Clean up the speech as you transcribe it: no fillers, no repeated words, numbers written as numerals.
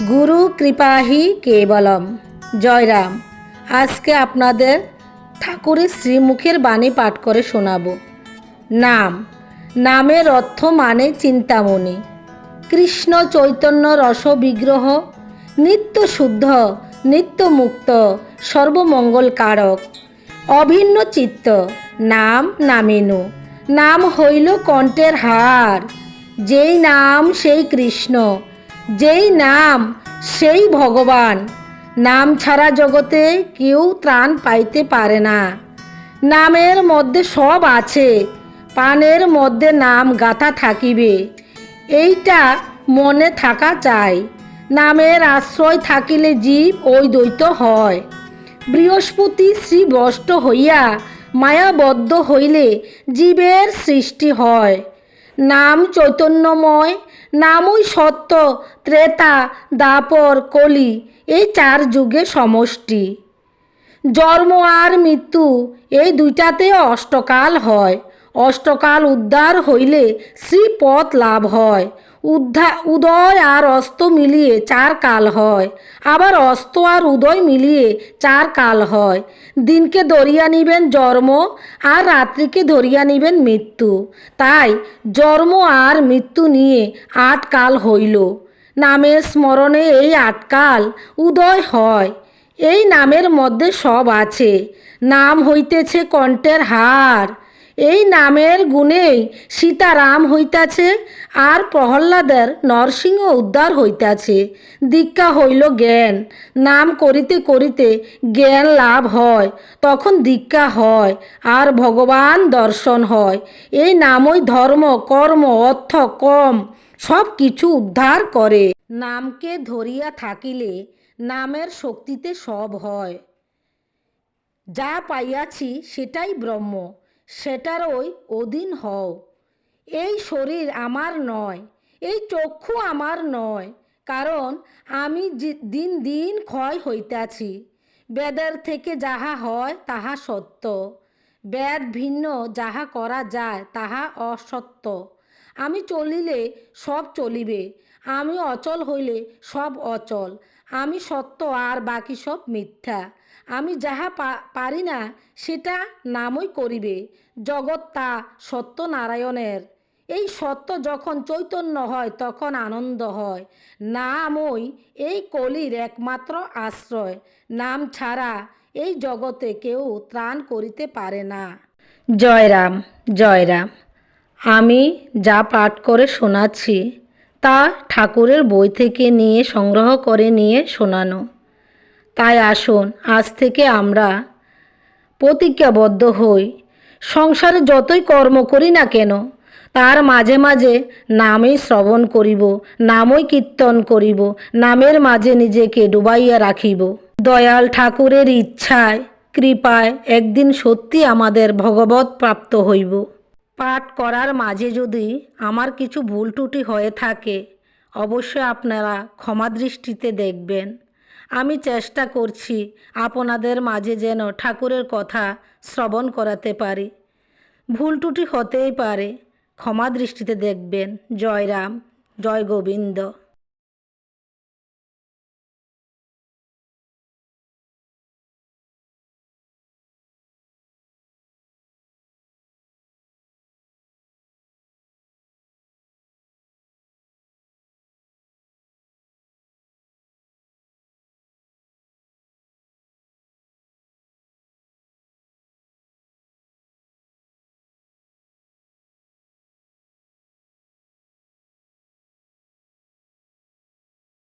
গুরু কৃপাহি কেবলম। জয়রাম। আজকে আপনাদের ঠাকুরের শ্রীমুখের বাণী পাঠ করে শোনাব। নাম। নামের অর্থ মানে চিন্তামণি। কৃষ্ণ চৈতন্য রস বিগ্রহ, নিত্য শুদ্ধ, নিত্য মুক্ত, সর্বমঙ্গল কারক, অভিন্ন চিত্ত। নাম নামেনু। নাম হইল কণ্ঠের হার। যেই নাম সেই কৃষ্ণ, যেই নাম সেই ভগবান। নাম ছাড়া জগতে কেউ ত্রাণ পাইতে পারে না। নামের মধ্যে সব আছে, প্রাণের মধ্যে নাম গাথা থাকিবে, এইটা মনে থাকা চাই। নামের আশ্রয় থাকিলে জীব অদ্বৈত হয়। বৃহস্পতি শ্রীভ্রষ্ট হইয়া মায়াবদ্ধ হইলে জীবের সৃষ্টি হয়। নাম চৈতন্যময়, নামই সত্য, ত্রেতা, দ্বাপর, কলি, এই চার যুগে সমষ্টি। জন্ম আর মৃত্যু এই দুইটাতে অষ্টকাল হয়। অষ্টকাল উদ্ধার হইলে শ্রীপদ লাভ হয়। উদয় আর অস্ত মিলিয়ে চার কাল হয়। আবার অস্ত আর উদয় মিলিয়ে চার কাল হয়। দিনকে ধরিয়া নিবেন জন্ম, আর রাত্রিকে ধরিয়া নিবেন মৃত্যু। তাই জন্ম আর মৃত্যু নিয়ে 8 কাল হইল। নামের স্মরণে এই 8 কাল উদয় হয়। এই নামের মধ্যে সব আছে। নাম হইতেছে কণ্ঠের হার। এই নামের গুণেই সীতারাম হইতাছে, আর প্রহ্লাদের নরসিংহ উদ্ধার হইতাছে। দীক্ষা হইল জ্ঞান। নাম করিতে করিতে জ্ঞান লাভ হয়, তখন দীক্ষা হয়, আর ভগবান দর্শন হয়। এই নামই ধর্ম, কর্ম, অর্থ, কম সব কিছু উদ্ধার করে। নামকে ধরিয়া থাকিলে নামের শক্তিতে সব হয়। যা পাইয়াছি সেটাই ব্রহ্ম, সেটারই অধীন হও। এই শরীর আমার নয়, এই চক্ষু আমার নয়, কারণ আমি দিন দিন ক্ষয় হইতাছি। বেদের থেকে যাহা হয় তাহা সত্য, বেদ ভিন্ন যাহা করা যায় তাহা অসত্য। আমি চলিলে সব চলিবে, আমি অচল হইলে সব অচল। আমি সত্য আর বাকি সব মিথ্যা। আমি যাহা পারি না সেটা নামই করিবে। জগৎ তা সত্যনারায়ণের। এই সত্য যখন চৈতন্য হয় তখন আনন্দ হয়। নামই এই কলির একমাত্র আশ্রয়। নাম ছাড়া এই জগতে কেউ ত্রাণ করিতে পারে না। জয়রাম। জয়রাম। আমি যা পাঠ করে শোনাচ্ছি তা ঠাকুরের বই থেকে নিয়ে সংগ্রহ করে নিয়ে শোনানো। তাই আসুন আজ থেকে আমরা প্রতিজ্ঞাবদ্ধ হই, সংসারে যতই কর্ম করি না কেন তার মাঝে মাঝে নামই শ্রবণ করিব, নামই কীর্তন করিব, নামের মাঝে নিজেকে ডুবাইয়া রাখিব। দয়াল ঠাকুরের ইচ্ছায় কৃপায় একদিন সত্যি আমাদের ভগবৎ প্রাপ্ত হইব। পাঠ করার মাঝে যদি আমার কিছু ভুল ত্রুটি হয়ে থাকে অবশ্যই আপনারা ক্ষমা দৃষ্টিতে দেখবেন। আমি চেষ্টা করছি আপনাদের মাঝে যেন ঠাকুরের কথা শ্রবণ করাতে পারি। ভুল ত্রুটি হতেই পারে, ক্ষমা দৃষ্টিতে দেখবেন। জয় রাম, জয় গোবিন্দ।